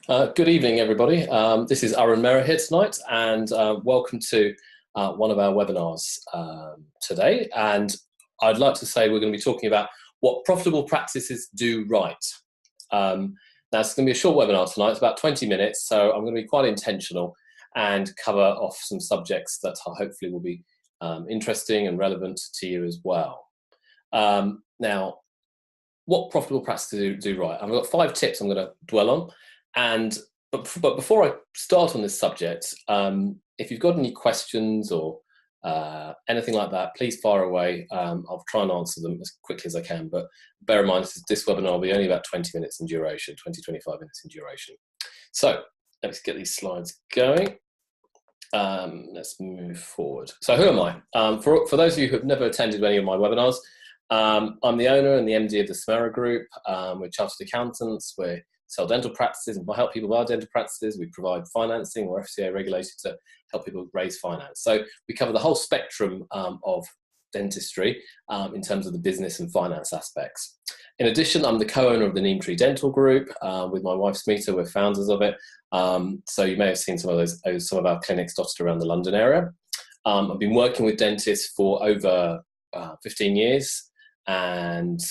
Good evening, everybody. This is Arun here tonight, and welcome to one of our webinars today. And I'd like to say we're going to be talking about what profitable practices do right. Now, it's going to be a short webinar tonight. It's about 20 minutes, so I'm going to be quite intentional and cover off some subjects that hopefully will be interesting and relevant to you as well. Now, what profitable practices do right? I've got 5 tips I'm going to dwell on. But before I start on this subject, if you've got any questions or anything like that, please fire away. I'll try and answer them as quickly as I can, but bear in mind this webinar will be only about 20 minutes in duration, 20-25 minutes in duration. So let's get these slides going. Let's move forward. So who am I? For those of you who have never attended any of my webinars, I'm the owner and the MD of the Samara Group. We're chartered accountants. We sell dental practices and help people buy dental practices. We provide financing. We're FCA regulated to help people raise finance. So we cover the whole spectrum of dentistry in terms of the business and finance aspects. In addition, I'm the co-owner of the Neem Tree Dental Group with my wife Smita. We're founders of it. So you may have seen some of our clinics dotted around the London area. I've been working with dentists for over 15 years, and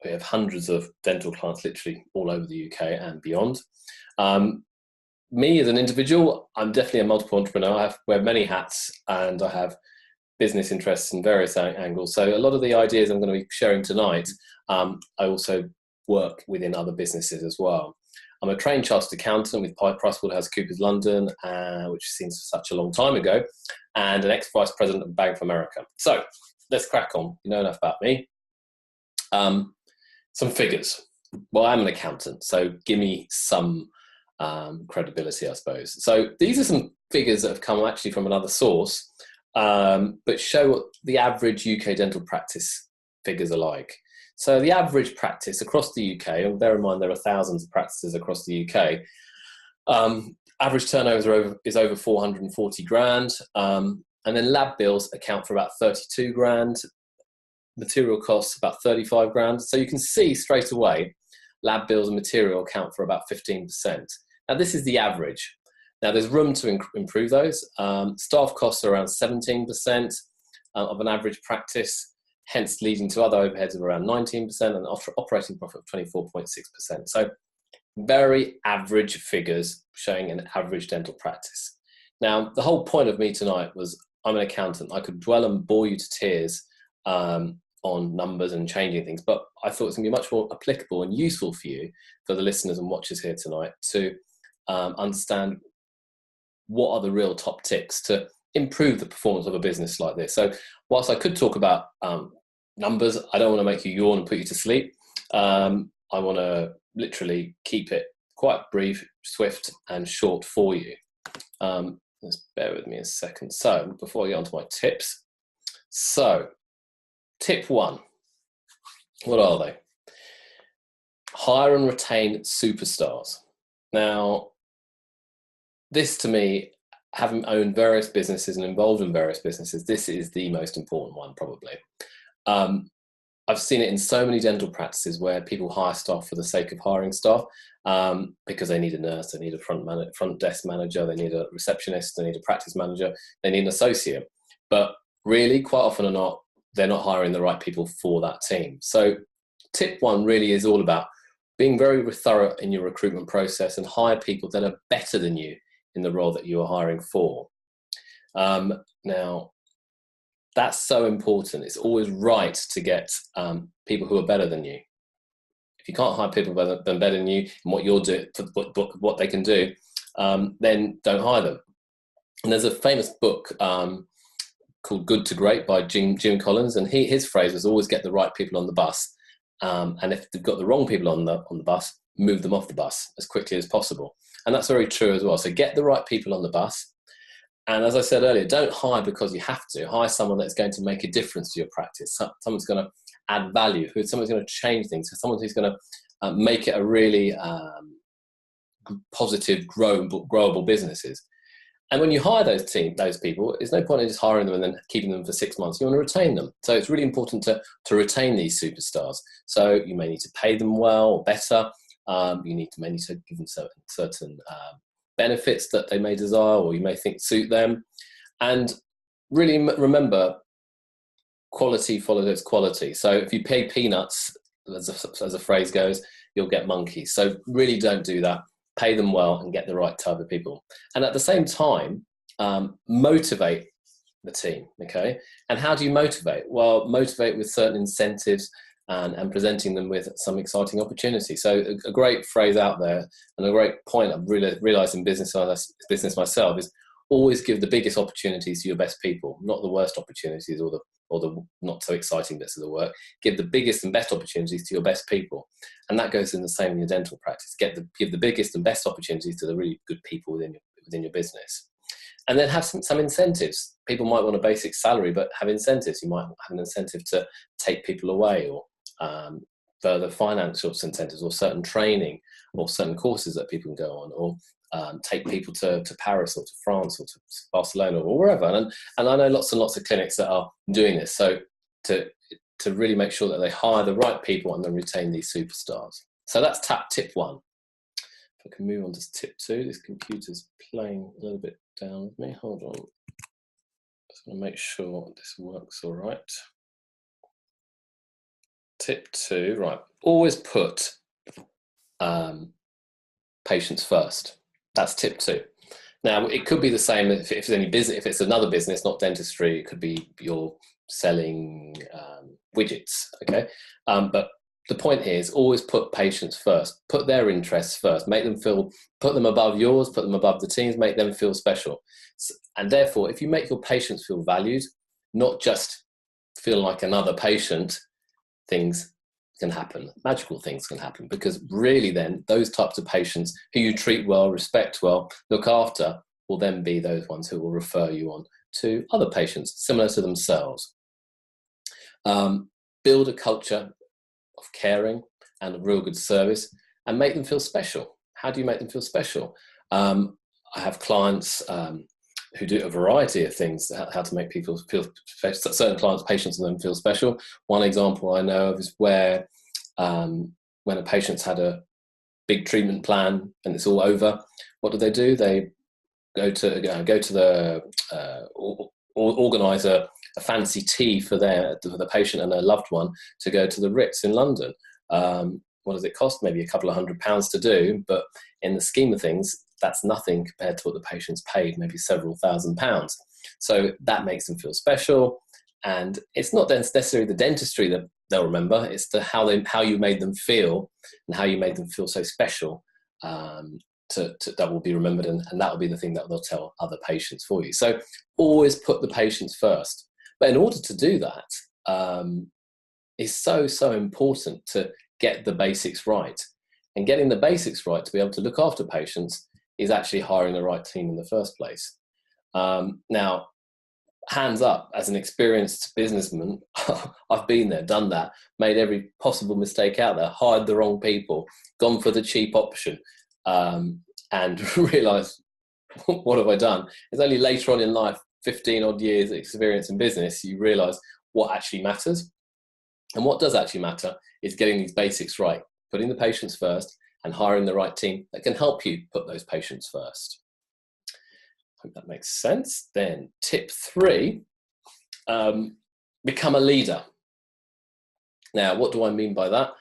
we have hundreds of dental clients literally all over the UK and beyond. Me as an individual, I'm definitely a multiple entrepreneur. I wear many hats and I have business interests in various angles. So a lot of the ideas I'm going to be sharing tonight, I also work within other businesses as well. I'm a trained chartered accountant with PricewaterhouseCoopers London, which seems such a long time ago, and an ex-vice president of Bank of America. So let's crack on. You know enough about me. Some figures. Well, I'm an accountant, so give me some credibility, I suppose. So these are some figures that have come actually from another source, but show what the average UK dental practice figures are like. So the average practice across the UK, and bear in mind there are thousands of practices across the UK, average turnover is over 440 grand, and then lab bills account for about 32 grand. Material costs about 35 grand. So you can see straight away, lab bills and material account for about 15%. Now this is the average. Now there's room to improve those. Staff costs are around 17% of an average practice, hence leading to other overheads of around 19% and operating profit of 24.6%. So very average figures showing an average dental practice. Now the whole point of me tonight was I'm an accountant. I could dwell and bore you to tears on numbers and changing things, but I thought it's going to be much more applicable and useful for you, for the listeners and watchers here tonight, to understand what are the real top tips to improve the performance of a business like this. So whilst I could talk about numbers, I don't want to make you yawn and put you to sleep. I want to literally keep it quite brief, swift and short for you. Just bear with me a second. So before I get on to my tips, so tip 1, what are they? Hire and retain superstars. Now, this to me, having owned various businesses and involved in various businesses, this is the most important one probably. I've seen it in so many dental practices where people hire staff for the sake of hiring staff because they need a nurse, they need a front desk manager, they need a receptionist, they need a practice manager, they need an associate. But really, quite often or not, they're not hiring the right people for that team. So tip 1 really is all about being very thorough in your recruitment process and hire people that are better than you in the role that you are hiring for. Now, that's so important. It's always right to get people who are better than you. If you can't hire people better than you and what you're doing, what they can do, then don't hire them. And there's a famous book called Good to Great by Jim Collins, and his phrase was always get the right people on the bus, and if they've got the wrong people on the bus, move them off the bus as quickly as possible. And that's very true as well. So get the right people on the bus, and as I said earlier, don't hire because you have to. Hire someone that's going to make a difference to your practice, someone's going to add value, someone's going to change things, someone who's going to make it a really positive, growable businesses. And when you hire those people, there's no point in just hiring them and then keeping them for 6 months. You want to retain them. So it's really important to retain these superstars. So you may need to pay them well or better. You need to give them certain benefits that they may desire or you may think suit them. And really remember, quality follows quality. So if you pay peanuts, as a phrase goes, you'll get monkeys. So really don't do that. Pay them well and get the right type of people. And at the same time, motivate the team, okay? And how do you motivate? Well, motivate with certain incentives and presenting them with some exciting opportunities. So a great phrase out there and a great point I've really realized in business myself is always give the biggest opportunities to your best people, not the worst opportunities or the not so exciting bits of the work. Give the biggest and best opportunities to your best people. And that goes in the same in your dental practice. Give the biggest and best opportunities to the really good people within your business. And then have some incentives. People might want a basic salary, but have incentives. You might have an incentive to take people away, or further financial incentives, or certain training, or certain courses that people can go on, or take people to Paris or to France or to Barcelona or wherever. And I know lots and lots of clinics that are doing this. So to really make sure that they hire the right people and then retain these superstars. So that's tip 1. If I can move on to tip 2, this computer's playing a little bit down with me. Hold on. Just want to make sure this works all right. Tip 2, right. Always put patients first. That's tip 2. Now, it could be the same if it's any business. If it's another business, not dentistry, it could be you're selling widgets, okay? But the point here is always put patients first. Put their interests first. Put them above yours, put them above the team's, make them feel special. And therefore, if you make your patients feel valued, not just feel like another patient, things can happen. Magical things can happen, because really then those types of patients who you treat well, respect well, look after, will then be those ones who will refer you on to other patients similar to themselves. Build a culture of caring and a real good service and make them feel special. How do you make them feel special? I have clients who do a variety of things, how to make people feel special. Certain clients, patients, and them feel special. One example I know of is where when a patient's had a big treatment plan and it's all over, what do? They go to the organise a fancy tea for the patient and their loved one to go to the Ritz in London. What does it cost? Maybe a couple of £100 to do, but in the scheme of things, that's nothing compared to what the patient's paid, maybe several £1,000s. So that makes them feel special. And it's not necessarily the dentistry that they'll remember, it's how you made them feel and how you made them feel so special, that will be remembered, and that will be the thing that they'll tell other patients for you. So always put the patients first. But in order to do that, it's so important to get the basics right. And getting the basics right to be able to look after patients is actually hiring the right team in the first place. Now, hands up, as an experienced businessman, I've been there, done that, made every possible mistake out there, hired the wrong people, gone for the cheap option, and realised, what have I done? It's only later on in life, 15 odd years experience in business, you realise what actually matters. And what does actually matter is getting these basics right, putting the patients first and hiring the right team that can help you put those patients first. Hope that makes sense. Then tip 3, become a leader. Now, what do I mean by that?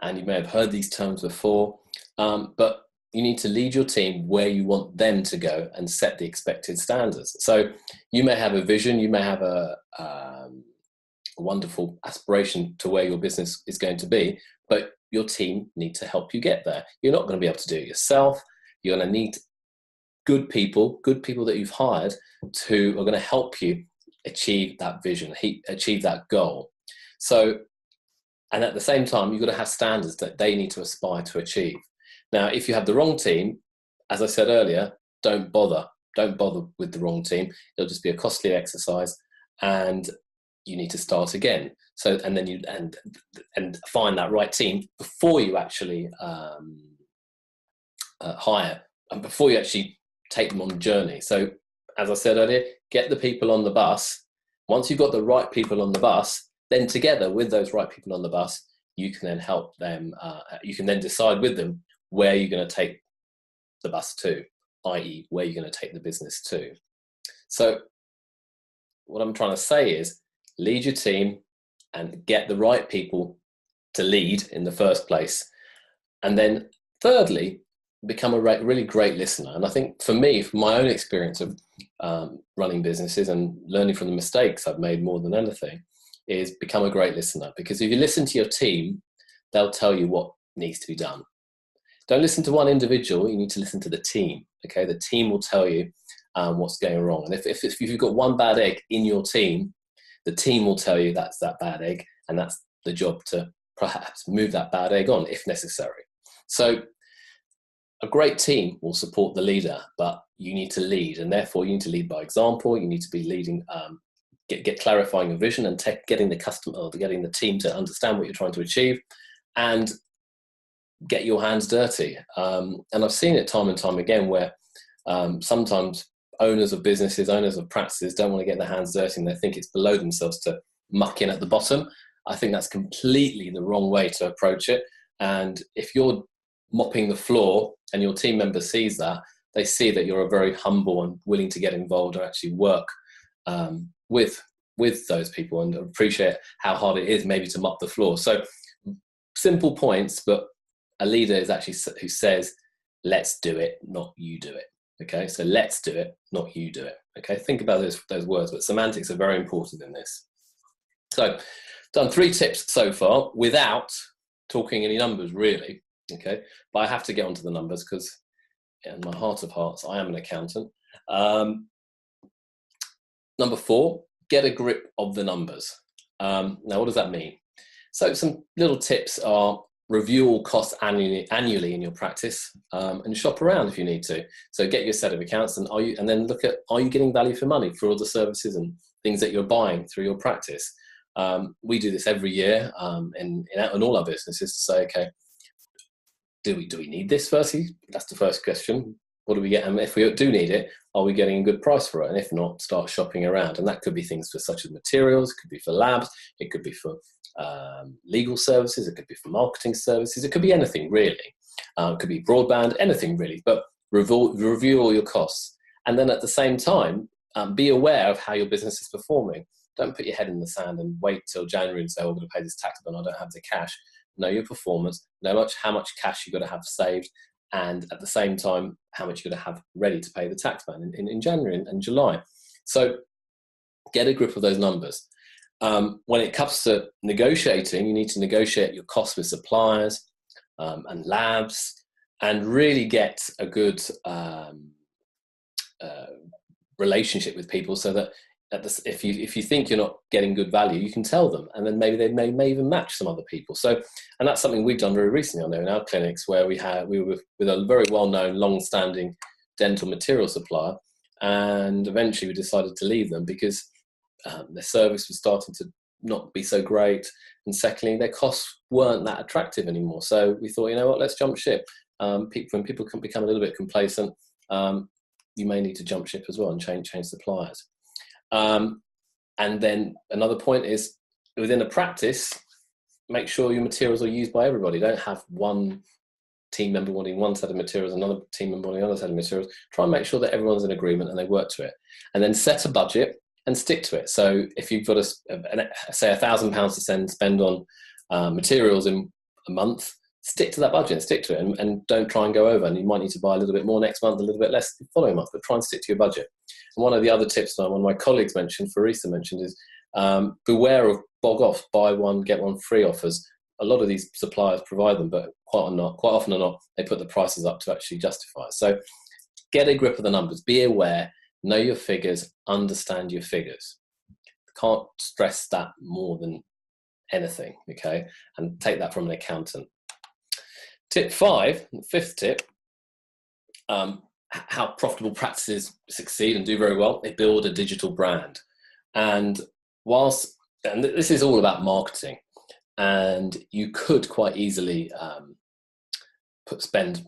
And you may have heard these terms before, but you need to lead your team where you want them to go and set the expected standards. So you may have a vision, you may have a wonderful aspiration to where your business is going to be, but your team need to help you get there. You're not going to be able to do it yourself. You're going to need good people that you've hired who are going to help you achieve that vision, achieve that goal. So, and at the same time, you've got to have standards that they need to aspire to achieve. Now, if you have the wrong team, as I said earlier, don't bother with the wrong team. It'll just be a costly exercise, and you need to start again. So, and then you and find that right team before you actually hire, and before you actually take them on the journey. So, as I said earlier, get the people on the bus. Once you've got the right people on the bus, then together with those right people on the bus, you can then help them. You can then decide with them where you're going to take the bus to, i.e. where you're going to take the business to. So what I'm trying to say is lead your team and get the right people to lead in the first place. And then thirdly, become a really great listener. And I think for me, from my own experience of running businesses and learning from the mistakes I've made more than anything, is become a great listener. Because if you listen to your team, they'll tell you what needs to be done. Don't listen to one individual, you need to listen to the team. Okay, the team will tell you what's going wrong. And if you've got one bad egg in your team, the team will tell you that's that bad egg, and that's the job to perhaps move that bad egg on if necessary. So a great team will support the leader, but you need to lead, and therefore you need to lead by example. You need to be leading, get clarifying your vision and getting the customer or getting the team to understand what you're trying to achieve, and get your hands dirty. And I've seen it time and time again where sometimes owners of businesses, owners of practices don't want to get their hands dirty, and they think it's below themselves to muck in at the bottom. I think that's completely the wrong way to approach it. And if you're mopping the floor and your team member sees that, they see that you're a very humble and willing to get involved and actually work with those people and appreciate how hard it is maybe to mop the floor. So simple points, but a leader is actually who says, let's do it, not you do it. Okay, so let's do it, not you do it. Okay, think about those words, but semantics are very important in this. So done 3 tips so far without talking any numbers really. Okay, but I have to get onto the numbers because in my heart of hearts, I am an accountant. Number 4, get a grip of the numbers. Now, what does that mean? So some little tips are review all costs annually in your practice, and shop around if you need to. So get your set of accounts, and then look at, are you getting value for money for all the services and things that you're buying through your practice? We do this every year in all our businesses to say, okay, do we need this firstly? That's the first question. What do we get? And if we do need it, are we getting a good price for it? And if not, start shopping around. And that could be things such as materials, it could be for labs, it could be for legal services, it could be for marketing services, it could be anything really. It could be broadband, anything really, but review all your costs. And then at the same time, be aware of how your business is performing. Don't put your head in the sand and wait till January and say, oh, I'm going to pay this tax bill, I don't have the cash. Know your performance, know how much cash you've got to have saved, and at the same time, how much you're going to have ready to pay the tax man in January and July. So get a grip of those numbers. When it comes to negotiating, you need to negotiate your costs with suppliers and labs, and really get a good relationship with people, so that if you think you're not getting good value, you can tell them, and then maybe they may even match some other people. So, and that's something we've done very recently, I know, in our clinics, where we were with a very well-known, long-standing dental material supplier, and eventually we decided to leave them because their service was starting to not be so great, and secondly, their costs weren't that attractive anymore. So we thought, you know what, let's jump ship. When people can become a little bit complacent, you may need to jump ship as well and change suppliers. And then another point is, within a practice, make sure your materials are used by everybody. Don't have one team member wanting one set of materials, another team member wanting another set of materials. Try and make sure that everyone's in agreement and they work to it. And then set a budget and stick to it. So if you've got say £1,000 to spend on materials in a month, stick to that budget, stick to it, and don't try and go over. And you might need to buy a little bit more next month, a little bit less the following month, but try and stick to your budget. And one of the other tips that one of my colleagues mentioned, Farisa mentioned, is beware of bog off, buy one, get one free offers. A lot of these suppliers provide them, but quite often or not, they put the prices up to actually justify it. So get a grip of the numbers, be aware, know your figures, understand your figures. Can't stress that more than anything, okay? And take that from an accountant. Tip 5, the 5th tip, how profitable practices succeed and do very well, they build a digital brand. And this is all about marketing, and you could quite easily spend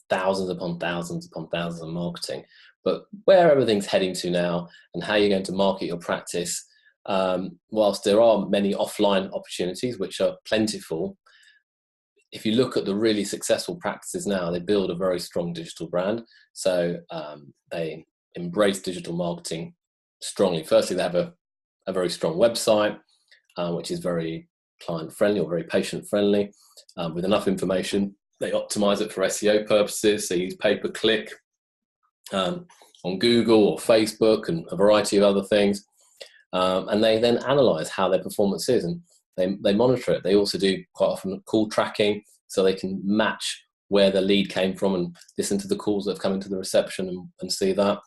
thousands upon thousands upon thousands on marketing, but where everything's heading to now and how you're going to market your practice, whilst there are many offline opportunities which are plentiful, if you look at the really successful practices now, they build a very strong digital brand. So they embrace digital marketing strongly. Firstly, they have a very strong website, which is very client friendly or very patient friendly, with enough information. They optimize it for SEO purposes. They use pay-per-click on Google or Facebook and a variety of other things. And they then analyze how their performance is, and they monitor it. They also do quite often call tracking, so they can match where the lead came from and listen to the calls that have come into the reception and see that.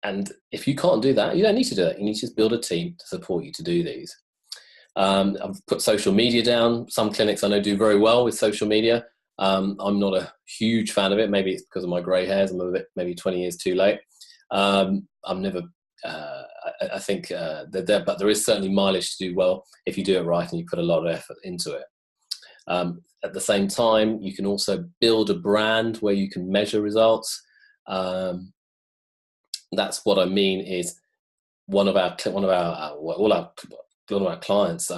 And if you can't do that, you don't need to do it. You need to just build a team to support you to do these. I've put social media down. Some clinics I know do very well with social media. I'm not a huge fan of it. Maybe it's because of my grey hairs. I'm a bit, maybe 20 years too late. I'm never, I think but there is certainly mileage to do well if you do it right and you put a lot of effort into it. At the same time, you can also build a brand where you can measure results. That's what I mean is one of our clients,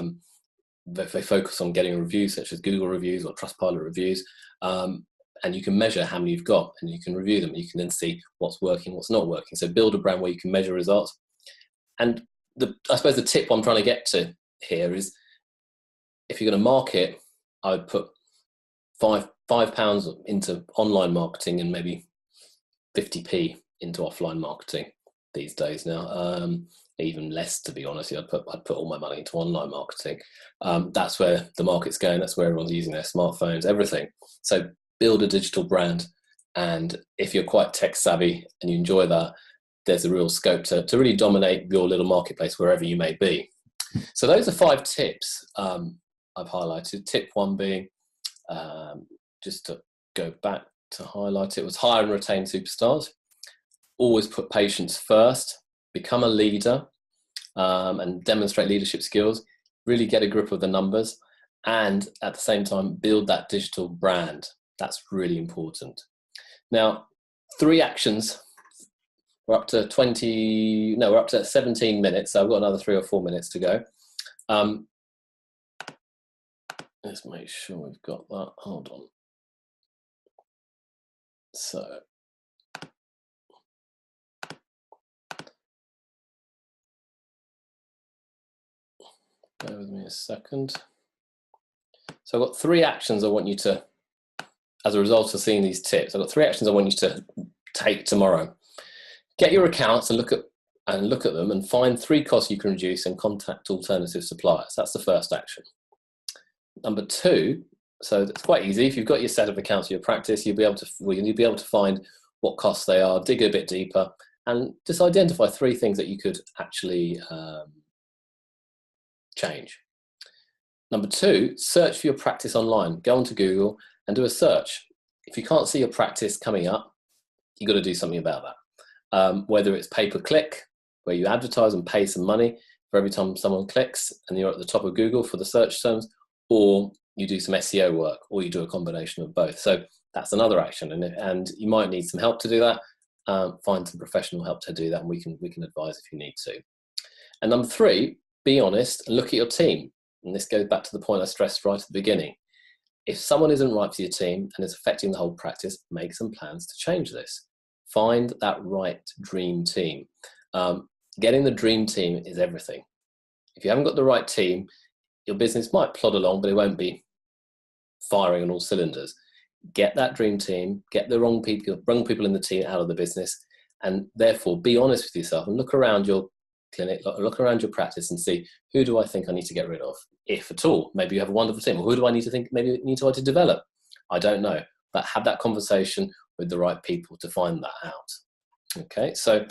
they focus on getting reviews such as Google reviews or Trustpilot reviews, and you can measure how many you've got and you can review them. You can then see what's working, what's not working. So build a brand where you can measure results. And I suppose the tip I'm trying to get to here is, if you're going to market, I would put £5 into online marketing and maybe 50p into offline marketing these days now. Even less, to be honest. I'd put all my money into online marketing. That's where the market's going. That's where everyone's using their smartphones, everything. So build a digital brand. And if you're quite tech savvy and you enjoy that, there's a real scope to really dominate your little marketplace wherever you may be. So those are 5 tips I've highlighted. Tip 1 being, just to go back to highlight it, was hire and retain superstars. Always put patients first. Become a leader and demonstrate leadership skills. Really get a grip of the numbers, and at the same time build that digital brand. That's really important. Now, 3 actions. We're up to 17 minutes, so I've got another 3 or 4 minutes to go. Let's make sure we've got that. Hold on. So bear with me a second. So I've got 3 actions I want you to, as a result of seeing these tips, I've got 3 actions I want you to take tomorrow. Get your accounts and look at them and find 3 costs you can reduce and contact alternative suppliers. That's the first action. Number 2, so it's quite easy. If you've got your set of accounts for your practice, you'll be able to find what costs they are, dig a bit deeper, and just identify 3 things that you could actually change. Number 2, search for your practice online. Go onto Google and do a search. If you can't see your practice coming up, you've got to do something about that. Whether it's pay-per-click, where you advertise and pay some money for every time someone clicks and you're at the top of Google for the search terms, or you do some SEO work, or you do a combination of both. So that's another action, and you might need some help to do that. Find some professional help to do that, and we can advise if you need to. And number 3, be honest and look at your team. And this goes back to the point I stressed right at the beginning. If someone isn't right for your team and it's affecting the whole practice, make some plans to change this. Find that right dream team. Getting the dream team is everything. If you haven't got the right team, your business might plod along, but it won't be firing on all cylinders. Get that dream team, get the wrong people in the team out of the business, and therefore be honest with yourself and look around your clinic, look around your practice and see, who do I think I need to get rid of, if at all? Maybe you have a wonderful team. Or who do I need to think maybe need to develop? I don't know, but have that conversation with the right people to find that out. Okay, so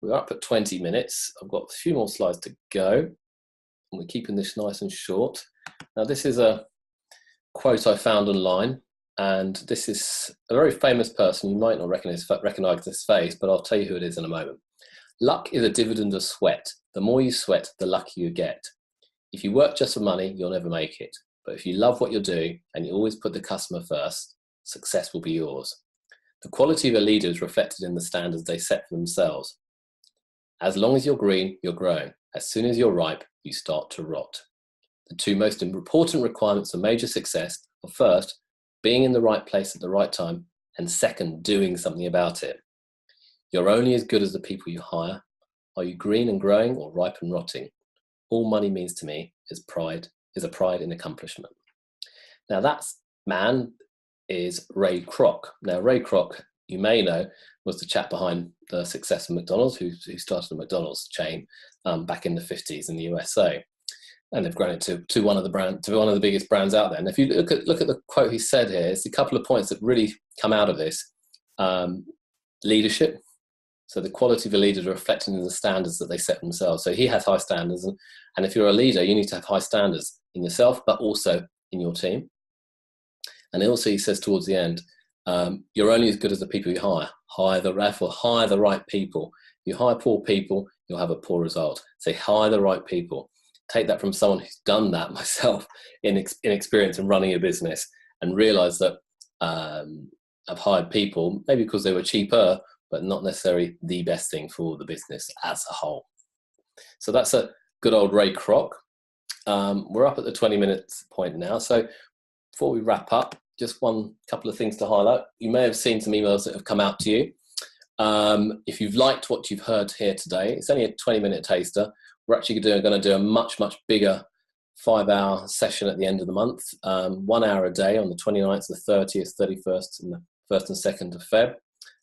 we're up at 20 minutes. I've got a few more slides to go. And we're keeping this nice and short. Now, this is a quote I found online, and this is a very famous person. You might not recognize this face, but I'll tell you who it is in a moment. Luck is a dividend of sweat. The more you sweat, the luckier you get. If you work just for money, you'll never make it. But if you love what you're doing and you always put the customer first, success will be yours. The quality of a leader is reflected in the standards they set for themselves. As long as you're green, you're growing. As soon as you're ripe, you start to rot. The two most important requirements for major success are first, being in the right place at the right time, and second, doing something about it. You're only as good as the people you hire. Are you green and growing or ripe and rotting? All money means to me is a pride in accomplishment. Now that man is Ray Kroc. Now Ray Kroc, you may know, was the chap behind the success of McDonald's, who started the McDonald's chain back in the 50s in the USA, and they've grown it to one of the biggest brands out there. And if you look at the quote he said here, it's a couple of points that really come out of this: leadership. So the quality of a leader is reflected in the standards that they set themselves. So he has high standards, and if you're a leader, you need to have high standards in yourself, but also in your team. And also he says towards the end, you're only as good as the people you hire. Hire the right people. You hire poor people, you'll have a poor result. So hire the right people. Take that from someone who's done that myself in experience in running a business, and realize that I've hired people maybe because they were cheaper, but not necessarily the best thing for the business as a whole. So that's a good old Ray Kroc. We're up at the 20 minutes point now. So before we wrap up, just one couple of things to highlight. You may have seen some emails that have come out to you. If you've liked what you've heard here today, it's only a 20-minute taster. We're actually going to do a much, much bigger 5-hour session at the end of the month, 1 hour a day on the 29th, the 30th, 31st, and the 1st and 2nd of Feb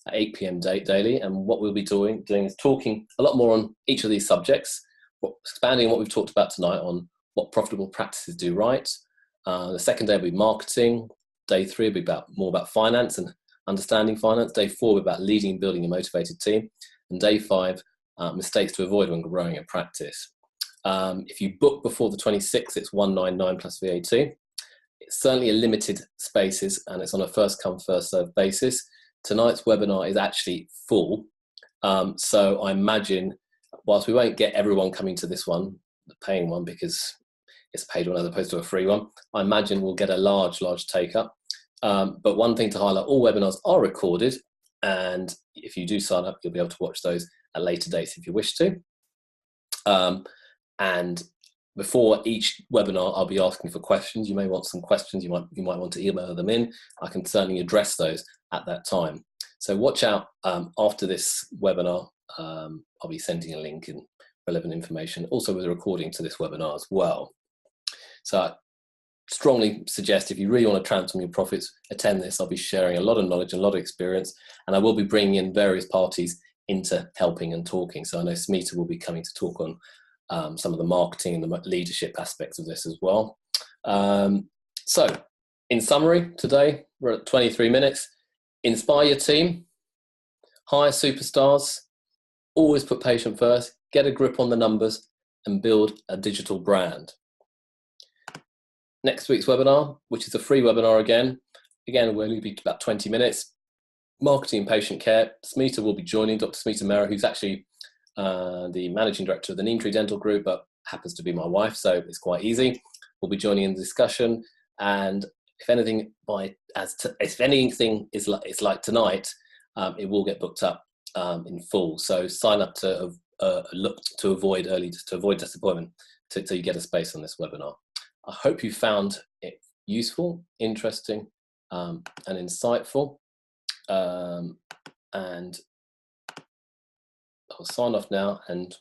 at 8 p.m. daily. And what we'll be doing is talking a lot more on each of these subjects, expanding on what we've talked about tonight on what profitable practices do right. The second day will be marketing. Day 3 will be more about finance and understanding finance. Day 4 will be about leading and building a motivated team. And day 5, mistakes to avoid when growing a practice. If you book before the 26th, it's 199 plus VAT. It's certainly a limited spaces, and it's on a first come, first served basis. Tonight's webinar is actually full. So I imagine, whilst we won't get everyone coming to this one, the paying one, because it's a paid one as opposed to a free one, I imagine we'll get a large take up. But one thing to highlight, all webinars are recorded, and if you do sign up, you'll be able to watch those at later dates if you wish to. And before each webinar, I'll be asking for questions. You may want some questions, you might want to email them in. I can certainly address those at that time. So watch out after this webinar. I'll be sending a link and relevant information, also with a recording to this webinar as well. So I strongly suggest, if you really want to transform your profits, attend this. I'll be sharing a lot of knowledge and a lot of experience, and I will be bringing in various parties into helping and talking. So I know Smita will be coming to talk on some of the marketing and the leadership aspects of this as well. So in summary, today we're at 23 minutes. Inspire your team, hire superstars, always put patient first, get a grip on the numbers, and build a digital brand. Next week's webinar, which is a free webinar again will only be about 20 minutes. Marketing and patient care. Smita will be joining, Dr. Smita Mehra, who's actually the managing director of the Neem Tree Dental Group, but happens to be my wife, so it's quite easy. We'll be joining in the discussion, and if anything is like tonight, it will get booked up in full. So sign up to look to avoid disappointment till you get a space on this webinar. I hope you found it useful, interesting, and insightful. And I'll sign off now. And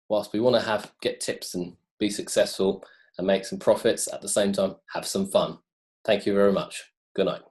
whilst we want to get tips and be successful and make some profits, at the same time, have some fun. Thank you very much. Good night.